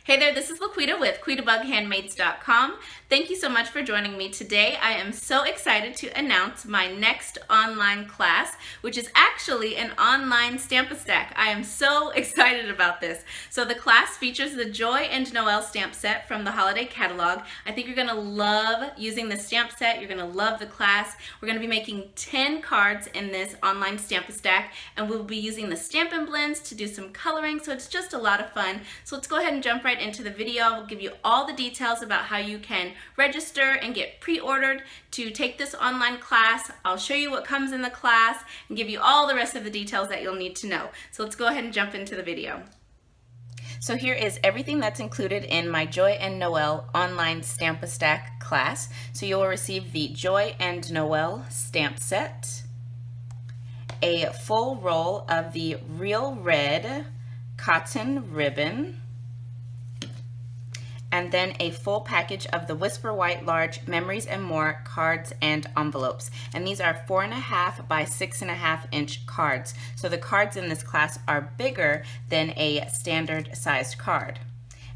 Hey there, this is Laquita with QuitaBugHandmaids.com. Thank you so much for joining me today. I am so excited to announce my next online class, which is actually an online Stamp-A-Stack. I am so excited about this. So the class features the Joy and Noel stamp set from the holiday catalog. I think you're going to love using the stamp set. You're going to love the class. We're going to be making 10 cards in this online Stamp-A-Stack, and we'll be using the Stampin' Blends to do some coloring, so it's just a lot of fun. So let's go ahead and jump right into the video. I'll give you all the details about how you can register and get pre-ordered to take this online class. I'll show you what comes in the class and give you all the rest of the details that you'll need to know. So let's go ahead and jump into the video. So here is everything that's included in my Joy and Noel online Stamp-A-Stack class. So you will receive the Joy and Noel stamp set, a full roll of the Real Red cotton ribbon, and then a full package of the Whisper White Large Memories and More cards and envelopes. And these are 4.5 by 6.5 inch cards. So the cards in this class are bigger than a standard sized card.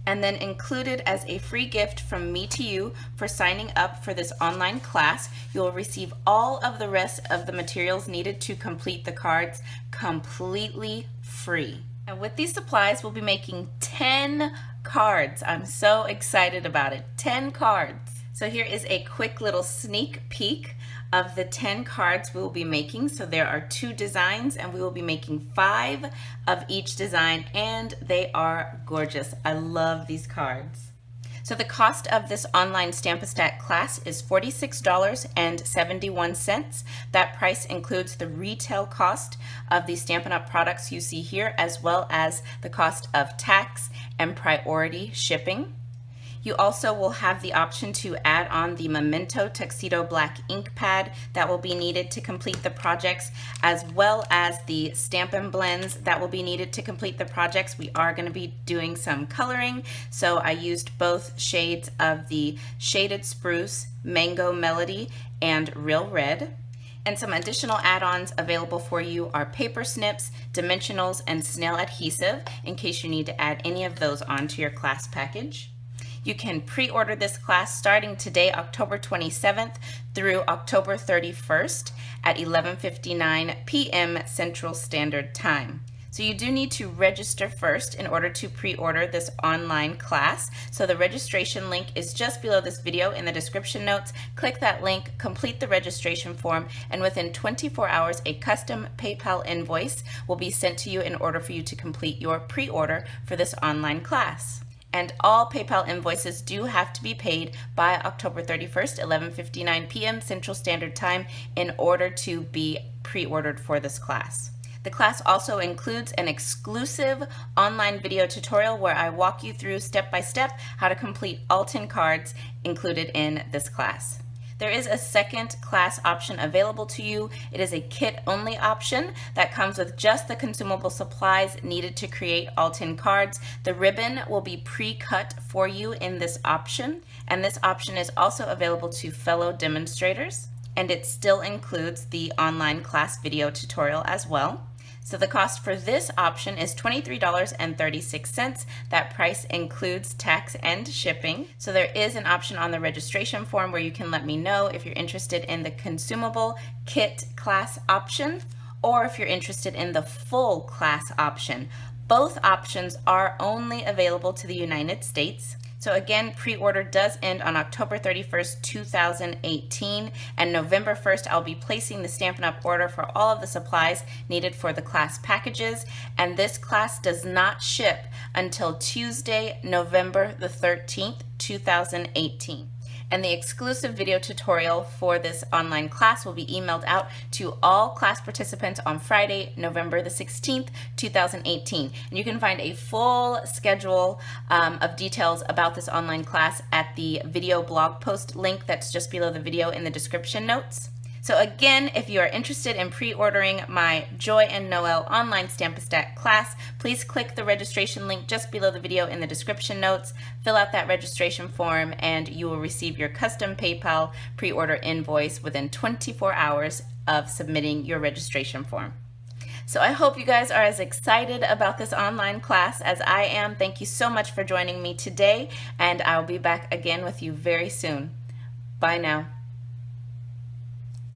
And then included as a free gift from me to you for signing up for this online class, you will receive all of the rest of the materials needed to complete the cards completely free. And with these supplies, we'll be making 10 cards. I'm so excited about it. 10 cards. So here is a quick little sneak peek of the 10 cards we will be making. So there are 2 designs, and we will be making 5 of each design, and they are gorgeous. I love these cards. So the cost of this online Stamp-A-Stack class is $46.71. That price includes the retail cost of the Stampin' Up! Products you see here, as well as the cost of tax and priority shipping. You also will have the option to add on the Memento Tuxedo Black ink pad that will be needed to complete the projects, as well as the Stampin' Blends that will be needed to complete the projects. We are going to be doing some coloring, so I used both shades of the Shaded Spruce, Mango Melody, and Real Red. And some additional add-ons available for you are paper snips, dimensionals, and snail adhesive in case you need to add any of those onto your class package. You can pre-order this class starting today, October 27th through October 31st at 11:59 p.m. Central Standard Time. So you do need to register first in order to pre-order this online class. So the registration link is just below this video in the description notes. Click that link, complete the registration form, and within 24 hours, a custom PayPal invoice will be sent to you in order for you to complete your pre-order for this online class. And all PayPal invoices do have to be paid by October 31st, 11:59 p.m. Central Standard Time in order to be pre-ordered for this class. The class also includes an exclusive online video tutorial where I walk you through step by step how to complete all 10 cards included in this class. There is a second class option available to you. It is a kit-only option that comes with just the consumable supplies needed to create all 10 cards. The ribbon will be pre-cut for you in this option, and this option is also available to fellow demonstrators, and it still includes the online class video tutorial as well. So the cost for this option is $23.36. That price includes tax and shipping. So there is an option on the registration form where you can let me know if you're interested in the consumable kit class option or if you're interested in the full class option. Both options are only available to the United States. So again, pre-order does end on October 31st, 2018, and November 1st, I'll be placing the Stampin' Up! Order for all of the supplies needed for the class packages, and this class does not ship until Tuesday, November the 13th, 2018. And the exclusive video tutorial for this online class will be emailed out to all class participants on Friday, November the 16th, 2018. And you can find a full schedule of details about this online class at the video blog post link that's just below the video in the description notes. So again, if you are interested in pre-ordering my Joy and Noel online Stamp-A-Stack class, please click the registration link just below the video in the description notes, fill out that registration form, and you will receive your custom PayPal pre-order invoice within 24 hours of submitting your registration form. So I hope you guys are as excited about this online class as I am. Thank you so much for joining me today, and I'll be back again with you very soon. Bye now.